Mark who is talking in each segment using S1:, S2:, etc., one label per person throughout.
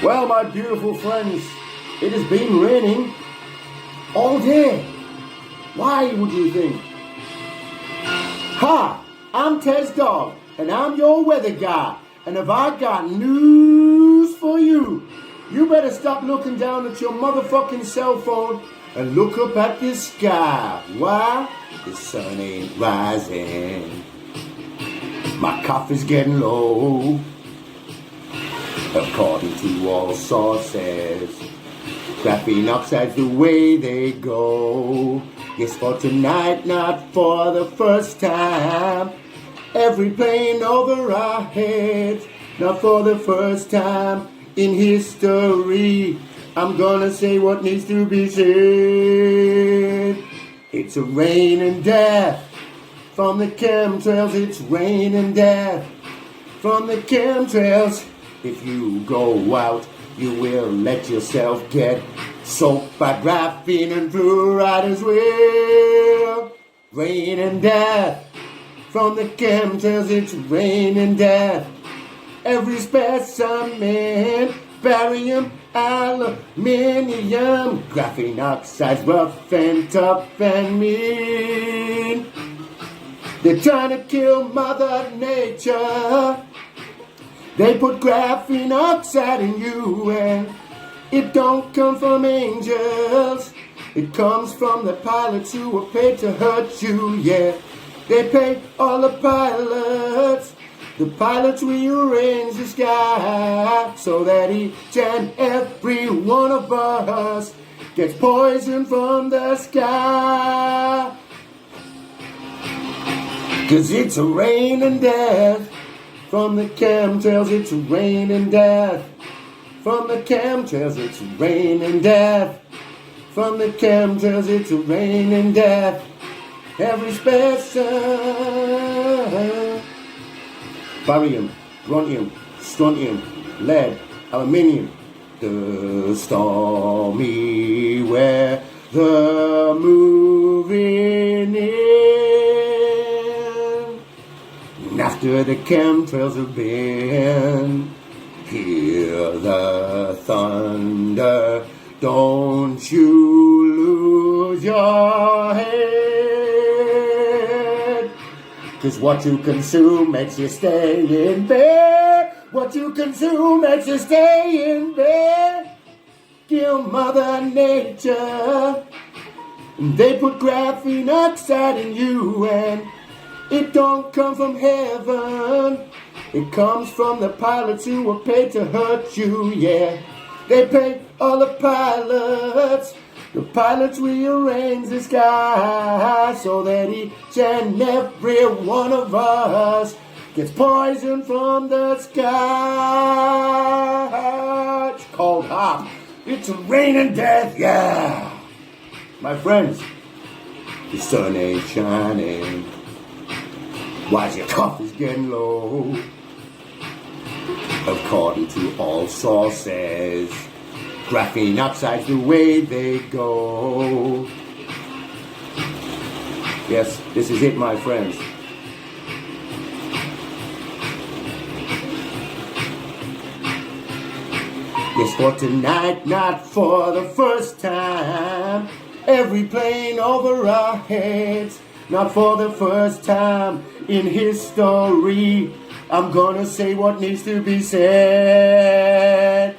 S1: Well, my beautiful friends, it has been raining all day. Why would you think? Hi, I'm Tez-Dog, and I'm your weather guy. And if I got news for you, you better stop looking down at your motherfucking cell phone and look up at the sky. Why? The sun ain't rising. My coffee's getting low. According to all sources, graphene oxide's the way they go. Yes, for tonight, not for the first time. Every plane over our heads, not for the first time in history. I'm gonna say what needs to be said. It's a rain and death from the chemtrails. It's rain and death from the chemtrails. If you go out, you will let yourself get soaked by graphene and fluoride as well. Rain and death from the chemtrails. It's rain and death. Every specimen, barium, aluminium, graphene oxide's rough and tough and mean. They're trying to kill Mother Nature. They put graphene oxide in you, and it don't come from angels. It comes from the pilots who were paid to hurt you, yeah. They pay all the pilots. The pilots rearrange the sky so that each and every one of us gets poison from the sky. 'Cause it's a rain and death from the chemtrails. It's a rain and death from the chemtrails. It's a rain and death from the chemtrails. It's a rain and death. Every specimen, barium, strontium, strontium, lead, aluminium. The stormy weather moving in. And after the chemtrails have been, hear the thunder. Don't you lose your head. 'Cause what you consume makes you stay in bed. What you consume makes you stay in bed. Kill Mother Nature. They put graphene oxide in you, and it don't come from heaven. It comes from the pilots who were paid to hurt you, yeah. They pay all the pilots. The pilots rearrange the sky so that each and every one of us gets poison from the sky. It's cold hot. It's rain and death, yeah. My friends, the sun ain't shining. Why's your coffee's getting low? According to all sources, graphene oxide's the way they go. Yes, this is it, my friends. Yes, for tonight, not for the first time. Every plane over our heads, not for the first time in history. I'm gonna say what needs to be said.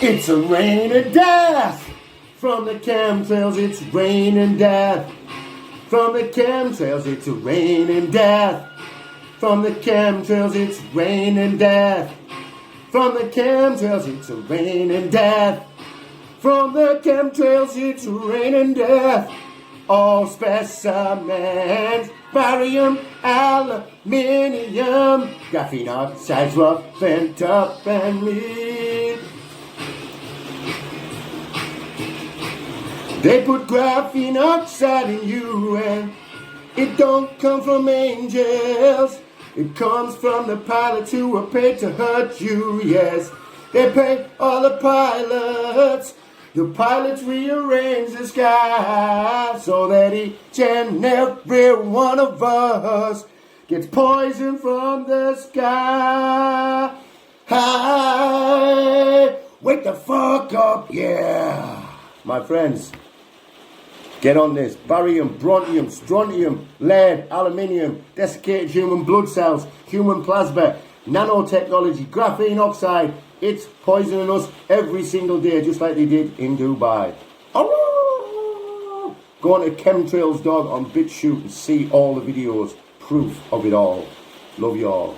S1: It's a rain and death from the chemtrails. It's rain and death from the chemtrails. It's a rain and death from the chemtrails. It's rain and death from the chemtrails. It's a rain and death from the chemtrails. It's rain and death. All specimens, barium, aluminium, graphene oxide's rough and tough and mean. They put graphene oxide in you, and it don't come from angels. It comes from the pilots who were paid to hurt you, yes. They pay all the pilots. The pilots rearrange the sky so that each and every one of us gets poison from the sky. fuck up, yeah. My friends, get on this. Barium, brontium, strontium, lead, aluminium, desiccated human blood cells, human plasma, nanotechnology, graphene oxide. It's poisoning us every single day, just like they did in Dubai. Go on to CHEMTRAILS Dog on BitChute and see all the videos, proof of it all. Love you all.